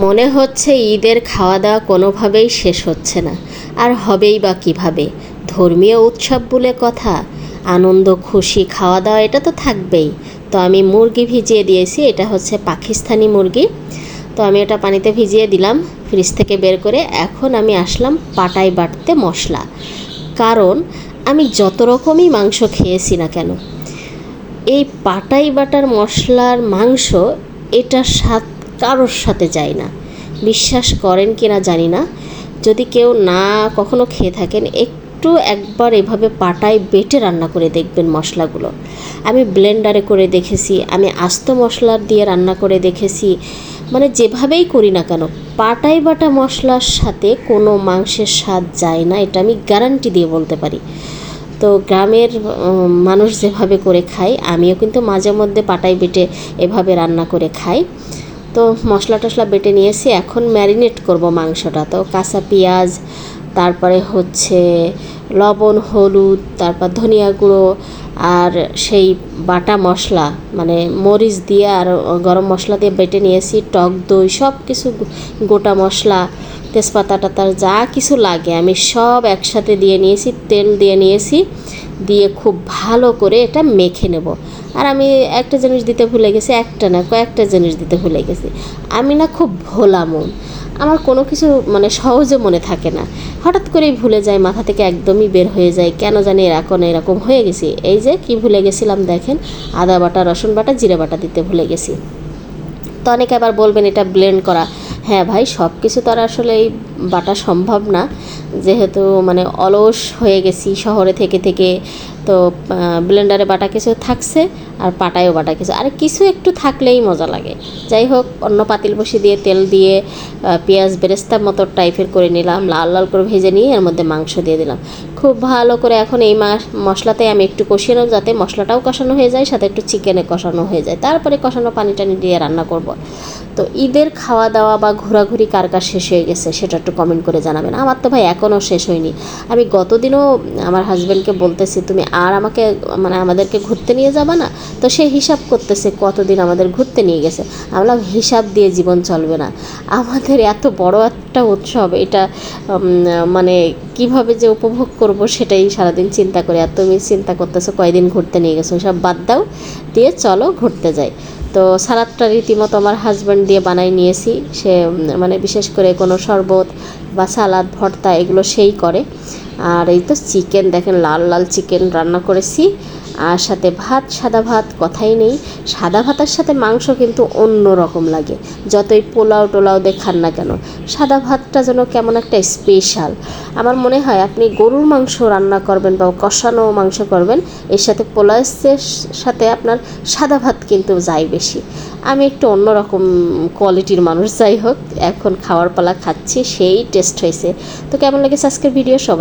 মনে হচ্ছে ঈদের খাওয়া দাওয়া কোনোভাবেই শেষ হচ্ছে না, আর হবেই বা কীভাবে। ধর্মীয় উৎসব বলে কথা, আনন্দ খুশি খাওয়া দাওয়া এটা তো থাকবেই। তো আমি মুরগি ভিজিয়ে দিয়েছি, এটা হচ্ছে পাকিস্তানি মুরগি। তো আমি এটা পানিতে ভিজিয়ে দিলাম ফ্রিজ থেকে বের করে। এখন আমি আসলাম পাটায় বাটতে মশলা, কারণ আমি যত রকমই মাংস খেয়েছি না কেন, এই পাটাই বাটার মশলার মাংস এটার স্বাদ কারোর সাথে যায় না। বিশ্বাস করেন কি না জানি না, যদি কেউ না কখনো খেয়ে থাকেন একবার এভাবে পাটায় বেটে রান্না করে দেখবেন মশলাগুলো। আমি ব্লেন্ডারে করে দেখেছি, আমি আস্ত মশলা দিয়ে রান্না করে দেখেছি, মানে যেভাবেই করি না কেন পাটায় বাটা মশলার সাথে কোনো মাংসের স্বাদ যায় না, এটা আমি গ্যারান্টি দিয়ে বলতে পারি। তো গ্রামের মানুষ যেভাবে করে খায়, আমিও কিন্তু মাঝে মধ্যে পাটায় বেটে এভাবে রান্না করে খাই। তো মশলা টশলা বেটে নিয়েছি, এখন ম্যারিনেট করব মাংসটা। তো কাঁচা পেঁয়াজ, তারপরে হচ্ছে লবণ হলুদ, তারপর ধনিয়া গুঁড়ো, আর সেই বাটা মশলা মানে মরিচ দিয়ে আর গরম মশলা দিয়ে বেটে নিয়েছি, টক দই সব কিছু গোটা মশলা তেজপাতা টাতার যা কিছু লাগে আমি সব একসাথে দিয়ে নিয়েছি, তেল দিয়ে নিয়েছি, দিয়ে খুব ভালো করে এটা মেখে নেব। আর আমি একটা জিনিস দিতে ভুলে গেছি, একটা না কয়েকটা জিনিস দিতে ভুলে গেছি। আমি না খুব ভোলা মন, আমার কোনো কিছু মানে সহজে মনে থাকে না, হঠাৎ করেই ভুলে যায়, মাথা থেকে একদমই বের হয়ে যায়, কেন জানি এরকম হয়ে গেছি। এই যে কি ভুলে গেছিলাম দেখেন, আদা বাটা রসুন বাটা জিরে বাটা দিতে ভুলে গেছি। তো অনেকে আবার বলবেন এটা ব্লেন্ড করা। হ্যাঁ ভাই, সব কিছু তো আর আসলে এই বাটা সম্ভব না, যেহেতু মানে অলস হয়ে গেছি শহরে থেকে থেকে। তো ব্লেন্ডারে বাটা কিছু থাকছে আর পাটায়ও বাটা কিছু, আর কিছু একটু থাকলেই মজা লাগে। যাই হোক, অন্য পাতিল বসিয়ে দিয়ে তেল দিয়ে পেঁয়াজ বেরেস্তা মতো টাইপের করে নিলাম, লাল লাল করে ভেজে নিয়ে এর মধ্যে মাংস দিয়ে দিলাম খুব ভালো করে। এখন এই মশলাতে আমি একটু কষিয়ে নেব, যাতে মশলাটাও কষানো হয়ে যায়, সাথে একটু চিকেনে কষানো হয়ে যায়, তারপরে কষানো পানি টানি দিয়ে রান্না করব। তো ঈদের খাওয়া দাওয়া বা ঘোরাঘুরি কার কার শেষ হয়ে গেছে সেটা একটু কমেন্ট করে জানাবেন। আমার তো ভাই এখনও শেষ হয়নি। আমি গতদিনও আমার হাজব্যান্ডকে বলতেছি, তুমি আর আমাকে মানে আমাদেরকে ঘুরতে নিয়ে যাবা না? তো সে হিসাব করতেছে কতদিন আমাদের ঘুরতে নিয়ে গেছে। আমরা হিসাব দিয়ে জীবন চলবে না, আমাদের এত বড় একটা উৎসব, এটা মানে কিভাবে যে উপভোগ করব সেটাই সারাদিন চিন্তা করি। আর তুমি চিন্তা করতেছো কয়দিন ঘুরতে নিয়ে গেছো, সব বাদ দাও, দিয়ে চলো ঘুরতে যাই। তো সালাদটা রীতিমতো আমার হাজব্যান্ড দিয়ে বানাই নিয়েছি। সে মানে বিশেষ করে কোনো শরবত বা সালাদ ভর্তা এগুলো সেই করে। আর এই তো চিকেন দেখেন, লাল লাল চিকেন রান্না করেছি, আর সাথে ভাত, সাদা ভাত কথাই নেই। সাদা ভাতের সাথে মাংস কিন্তু অন্য রকম লাগে, যতই পোলাও টোলাও দিয়ে খান না কেন, সাদা ভাতটা যেন কেমন একটা স্পেশাল। আমার মনে হয় আপনি গরুর মাংস রান্না করবেন বা কষানো মাংস করবেন, এর সাথে পোলাওয়ের সাথে আপনার সাদা ভাত কিন্তু যায় বেশি। আমি একটু অন্যরকম কোয়ালিটির মানুষ। যাই হোক, এখন খাওয়ার পালা, খাচ্ছি, সেই টেস্ট হয়েছে। তো কেমন লেগেছে আজকের ভিডিও সবাই